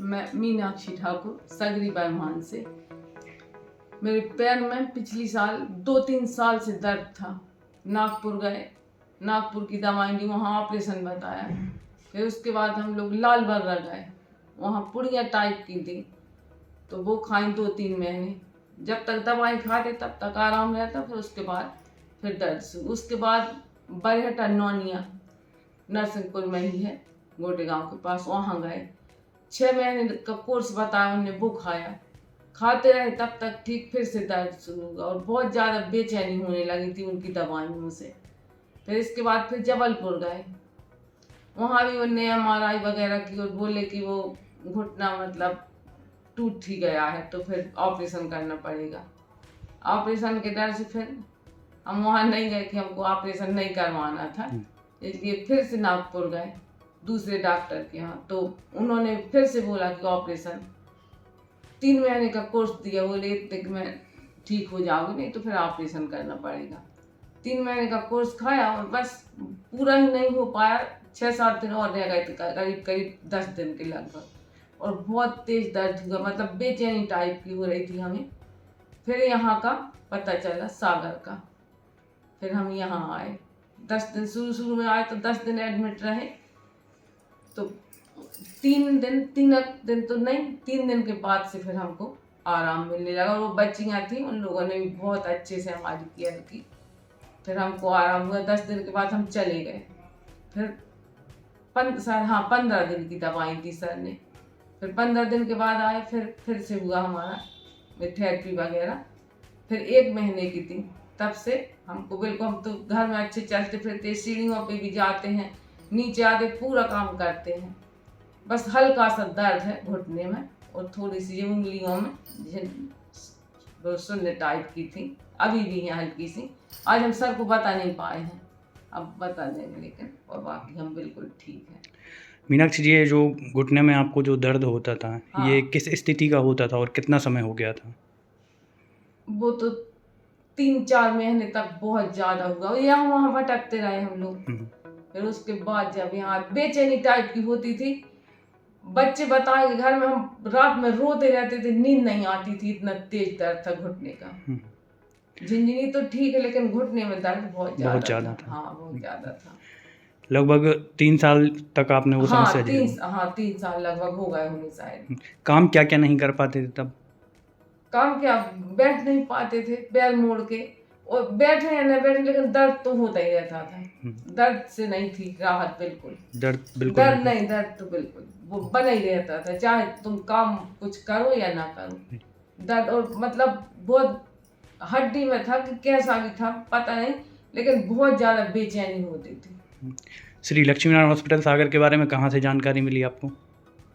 मैं मीनाक्षी ठाकुर सगरी बरमान से। मेरे पैर में पिछली साल 2-3 साल से दर्द था। नागपुर गए, नागपुर की दवाई दी, वहाँ ऑपरेशन बताया। फिर उसके बाद हम लोग लाल बर्रा गए, वहाँ पुड़ियाँ टाइप की थी, तो वो खाई 2-3 महीने। जब तक दवाई खाते तब तक आराम रहता, फिर उसके बाद फिर दर्द शुरू। उसके बाद बरहटा नौनिया नरसिंहपुर में ही है, गोटे गांव के पास, वहाँ गए। 6 महीने का कोर्स बताया उन्होंने, वो खाया, खाते रहे तब तक ठीक, फिर से दर्द शुरू हुआ और बहुत ज़्यादा बेचैनी होने लगी थी उनकी दवाइयों से। फिर इसके बाद फिर जबलपुर गए, वहाँ भी उन्होंने MRI वगैरह की और बोले कि वो घुटना मतलब टूट ही गया है, तो फिर ऑपरेशन करना पड़ेगा। ऑपरेशन के डर से फिर हम वहाँ नहीं गए कि हमको ऑपरेशन नहीं करवाना था, इसलिए फिर से नागपुर गए दूसरे डॉक्टर के यहाँ। तो उन्होंने फिर से बोला कि ऑपरेशन, 3 महीने का कोर्स दिया, बोले इतने कि मैं ठीक हो जाओगे, नहीं तो फिर ऑपरेशन करना पड़ेगा। 3 महीने का कोर्स खाया और बस पूरा ही नहीं हो पाया, 6-7 दिन और रह गए थे, करीब 10 दिन के लगभग, और बहुत तेज दर्द हुआ, मतलब बेचैनी टाइप की हो रही थी हमें। फिर यहाँ का पता चला, सागर का, फिर हम यहाँ आए। 10 दिन शुरू में आए तो 10 दिन एडमिट रहे, तो 3 दिन तो नहीं, 3 दिन के बाद से फिर हमको आराम मिलने लगा। और वो बच्चियाँ थी, उन लोगों ने भी बहुत अच्छे से हमारी केयर की, फिर हमको आराम हुआ। 10 दिन के बाद हम चले गए। फिर 15 दिन की दवाई दी सर ने। फिर 15 दिन के बाद आए, फिर से हुआ हमारा थेरेपी वगैरह। फिर 1 महीने की थी, तब से हमको बिल्कुल, हम तो घर में अच्छे चलते फिरते, सीढ़ियों पे भी जाते हैं, नीचे आते, पूरा काम करते हैं। बस हल्का सा दर्द है घुटने में और थोड़ी सी उंगलियों में शून्य टाइप की थी, अभी भी है हल्की सी। आज हम सर को बता नहीं पाए हैं, अब बता देंगे, लेकिन और बाकी हम बिल्कुल ठीक हैं। मीनाक्षी जी, ये जो घुटने में आपको जो दर्द होता था, हाँ। ये किस स्थिति का होता था और कितना समय हो गया था? वो तो 3-4 महीने तक बहुत ज्यादा हुआ, यहाँ वहाँ भटकते रहे हम लोग। फिर उसके बाद जब यहाँ बेचैनी टाइप की होती थी, बच्चे बताए घर में, हम रात में रोते रहते थे, नींद नहीं आती थी, इतना तेज दर्द था घुटने का। झिंझिनी तो ठीक है, लेकिन घुटने में दर्द बहुत ज्यादा था। हाँ, बहुत ज्यादा था। लगभग 3 साल तक आपने वो समस्या झेली? 3 साल लगभग हो गए होंगे शायद। काम क्या क्या नहीं कर पाते थे तब? काम क्या, बैठ नहीं पाते थे, पैर मोड़ के, और बैठे या न बैठे, लेकिन दर्द तो होता ही रहता था। दर्द से नहीं थी राहत, बिल्कुल दर्द बिल्कुल नहीं, दर्द तो बिल्कुल वो बना ही रहता था, चाहे तुम काम कुछ करो या ना करो, दर्द। और मतलब बहुत हड्डी में था कि कैसा भी था पता नहीं, लेकिन बहुत ज्यादा बेचैनी होती थी। श्री लक्ष्मीनारायण हॉस्पिटल सागर के बारे में कहाँ से जानकारी मिली आपको?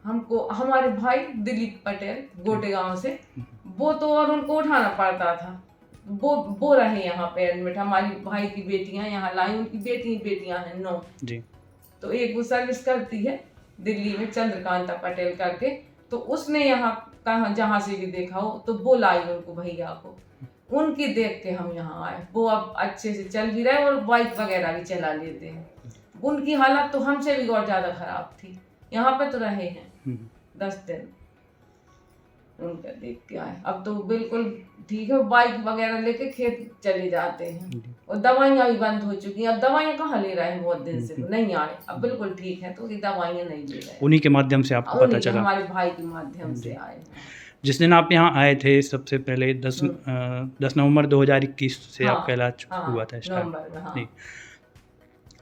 हमको हमारे भाई दिलीप पटेल गोटे गांव से, वो तो, और उनको उठाना पड़ता था, वो रहे यहाँ पे एडमिट। हमारी भाई की बेटियां यहाँ लाई, उनकी बेटियां हैं 9 जी। तो एक वो सर्विस करती है दिल्ली में, चंद्रकांता पटेल करके, तो उसने यहाँ कहाँ जहाँ से भी देखा हो तो वो लाई उनको, भैया को, उनकी देख के हम यहाँ आए। वो अब अच्छे से चल भी रहे और बाइक वगैरह भी चला लेते हैं। उनकी हालत तो हमसे भी और ज्यादा खराब थी, यहाँ पे तो रहे हैं 10 दिन, उनका देख के आए। अब तो बिल्कुल ठीक है, बाइक वगैरह लेके खेत चले जाते हैं, और दवाइयाँ भी बंद हो चुकी हैं। अब दवाइयाँ कहाँ ले रहे हैं, बहुत दिन से नहीं आए, अब बिल्कुल ठीक है, तो ये दवाइयाँ नहीं ले रहे। उन्हीं के माध्यम से आपको पता चला? हमारे भाई के माध्यम से आए। जिस दिन आप यहाँ आए थे सबसे पहले 10 नवंबर 2021 से आपका इलाज हुआ था स्टार्ट।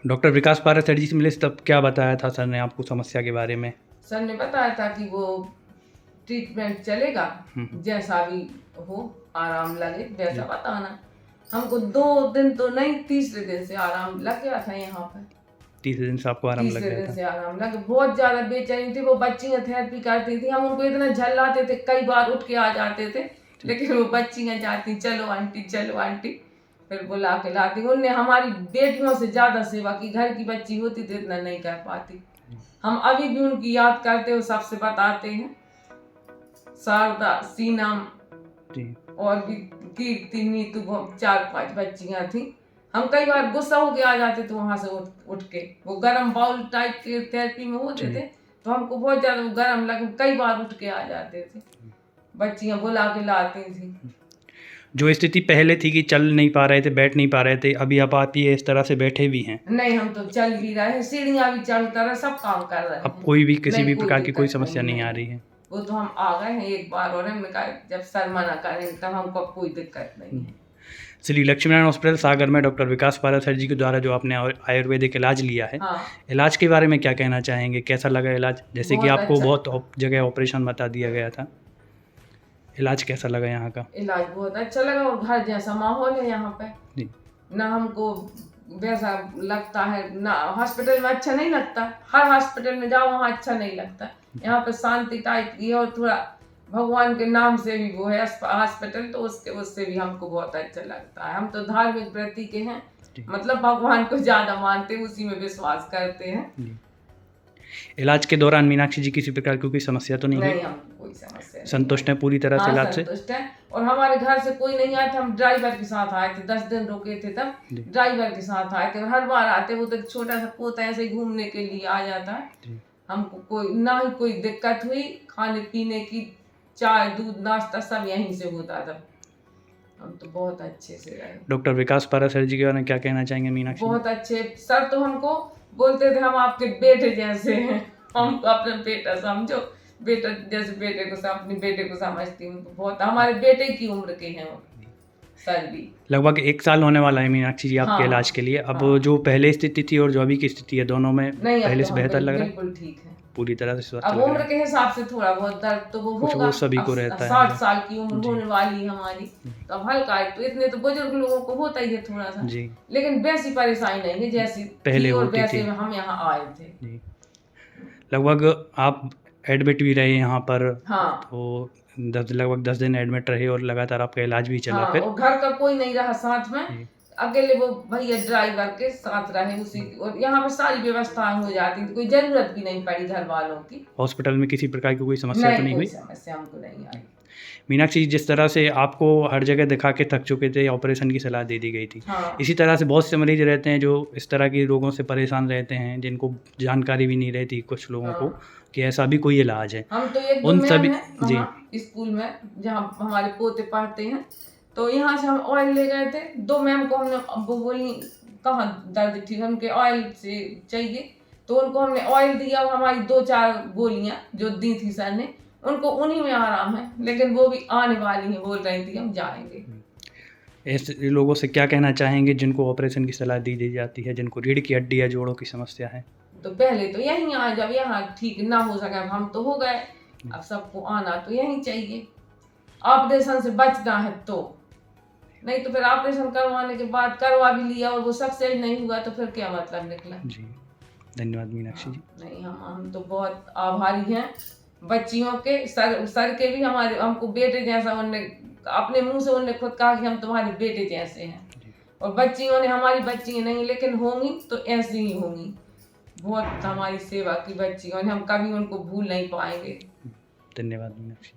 डॉक्टर विकास पाराशर जी से मिले, तब क्या बताया था सर ने आपको समस्या के बारे में? सर ने बताया था कि वो ट्रीटमेंट चलेगा, जैसा भी हो, आराम लगे वैसा बताना। हमको 2 दिन तो नहीं, तीसरे दिन से आराम लग गया था यहाँ पर। तीसरे दिन से आपको आराम लग गया था? तीसरे दिन से आराम लग, बहुत ज्यादा बेचैनी थी। वो बच्चियां थेरेपी करती थी, हम उनको इतना झल्लाते थे, कई बार उठ के आ जाते थे, लेकिन वो बच्चियां जाती, चलो आंटी चलो आंटी, फिर बुला के लाती। उनने हमारी बेटियों से ज्यादा सेवा की, घर की बच्ची होती तो इतना नहीं कर पाती। हम अभी भी उनकी याद करते हो, सबसे बताते हैं। शारदा, सीनम और भी कीर्ति, नीतू, 4-5 बच्चियां थी। हम कई बार गुस्सा होके आ जाते थे वहां से उठ के, वो गर्म बाउल टाइप के थेरेपी में होते थे, तो हमको बहुत ज़्यादा गर्म लगे, कई बार उठ के आ जाते थे, बच्चियाँ बुला के लाती थी। जो स्थिति पहले थी कि चल नहीं पा रहे थे, बैठ नहीं पा रहे थे, अभी आप ये इस तरह से बैठे भी हैं? नहीं, हम तो चल भी रहे हैं, सीढ़ियाँ भी चढ़ता रहे, सब काम कर रहे हैं। अब कोई भी किसी भी प्रकार की दिक्कत कोई समस्या नहीं आ रही है? वो तो हम आ गए हैं एक बार, और हमने कहा जब सर मना करेंगे तब हमको कोई दिक्कत नहीं है। श्री लक्ष्मीनारायण हॉस्पिटल सागर में डॉक्टर विकास पारा सर जी के द्वारा जो आपने आयुर्वेदिक इलाज लिया है, हाँ। इलाज के बारे में क्या कहना चाहेंगे? कैसा लगा इलाज? जैसे कि आपको अच्छा। बहुत जगह ऑपरेशन बता दिया गया था, इलाज कैसा लगा यहाँ का? इलाज बहुत अच्छा लगा, और घर जैसा माहौल है यहाँ पे जी। ना हमको वैसा लगता है, ना हॉस्पिटल में अच्छा नहीं लगता, हर हॉस्पिटल में जाओ वहाँ अच्छा नहीं लगता, यहाँ पे शांति टाइप की है, और थोड़ा भगवान के नाम से भी वो है हॉस्पिटल, तो उससे भी हमको बहुत अच्छा लगता है। हम तो धार्मिक प्रति के हैं, मतलब भगवान को ज्यादा मानते हैं, उसी में विश्वास करते हैं। इलाज के दौरान मीनाक्षी जी किसी प्रकार की कोई समस्या तो नहीं हुई? नहीं, हमको कोई समस्या नहीं। संतुष्ट है पूरी तरह से इलाज से? संतुष्ट है, और हमारे घर से कोई नहीं आया था, हम ड्राइवर के साथ आए थे, 10 दिन रुके थे तब ड्राइवर के साथ आए थे, और हर बार आते, वो तो छोटा सा पोता ऐसे ही घूमने के लिए आ जाता है। हमको कोई ना ही कोई दिक्कत हुई, खाने पीने की, चाय दूध नाश्ता सब यहीं से होता था, हम तो बहुत अच्छे से रहे। डॉक्टर विकास पारा सर जी के बारे में क्या कहना चाहेंगे मीनाक्षी? बहुत अच्छे सर, तो हमको बोलते थे हम आपके बेटे जैसे हैं, हम तो अपने बेटा समझो, बेटा जैसे बेटे को अपने बेटे को समझती हूँ, तो बहुत हमारे बेटे की उम्र के हैं वो सर भी। लगभग 1 साल होने वाला है मीनाक्षी जी आपके इलाज के लिए। अब जो पहले स्थिति थी और जो अभी की स्थिति है, दोनों में पहले से बेहतर लग रहा है? बिल्कुल ठीक है, पूरी तरह से स्वस्थ अब लग रहा उम्र है? के हिसाब से थोड़ा बहुत दर्द तो वो होगा, वो सभी को रहता है। 60 साल की उम्र होने वाली है हमारी, तो अब हल्का है, तो इतने तो बुजुर्ग लोगों को होता ही है थोड़ा सा जी, लेकिन वैसी परेशानी नहीं है जैसी पहले और होती वैसे थी। हम यहाँ आए थे जी। लगभग आप एडमिट भी रहे यहाँ पर, हाँ। तो लगभग 10 दिन एडमिट रहे और लगातार आपका इलाज भी चला। हाँ, फिर और घर का कोई नहीं रहा साथ में, अकेले वो भैया ड्राइवर के साथ रहे उसी, और यहाँ पर सारी व्यवस्थाएं हो जाती थी, कोई जरूरत भी नहीं पड़ी घर वालों की। हॉस्पिटल में किसी प्रकार की कोई समस्या तो नहीं हुई? समस्या हमको नहीं आई। मीनाक्षी जी, जिस तरह से आपको हर जगह दिखा के थक चुके थे, ऑपरेशन की सलाह दे दी गई थी, हाँ। इसी तरह से बहुत से मरीज रहते हैं जो इस तरह के रोगों से परेशान रहते हैं, जिनको जानकारी भी नहीं रहती कुछ लोगों को कि ऐसा भी कोई इलाज है। हम तो एक उन सभी जी स्कूल में जहाँ हमारे पोते पढ़ते हैं, तो यहाँ से हम ऑयल ले गए थे, 2 मैम को हमने, वो बोली कहाँ दर्द थी, उनके ऑयल से चाहिए, तो उनको हमने ऑयल दिया, और हमारी 2-4 गोलियां जो दी थी सर ने, उनको उन्हीं में आराम है, लेकिन वो भी आने वाली है, बोल रही थी हम जाएंगे। ऐसे लोगों से क्या कहना चाहेंगे जिनको ऑपरेशन की सलाह दी जाती है, जिनको रीढ़ की हड्डी या जोड़ों की समस्या है? तो पहले तो यहीं आए, जब यहाँ ठीक ना हो सके, हम तो हो गए, अब सबको आना तो यहीं चाहिए, ऑपरेशन से बचना है तो, नहीं तो फिर ऑपरेशन करवाने के बाद करवा भी लिया और वो सक्सेस नहीं हुआ तो फिर क्या मतलब निकला। जी, धन्यवाद मीनाक्षी जी। नहीं, हम तो बहुत आभारी हैं बच्चियों के, सर के भी, हमारे हमको बेटे जैसा, उनने अपने मुंह से उनने खुद कहा कि हम तुम्हारे बेटे जैसे हैं, और बच्चियों ने, हमारी बच्चियां नहीं लेकिन होंगी तो ऐसी ही होंगी, बहुत हमारी सेवा की बच्चियों ने, हम कभी उनको भूल नहीं पाएंगे। धन्यवाद मीनाक्षी।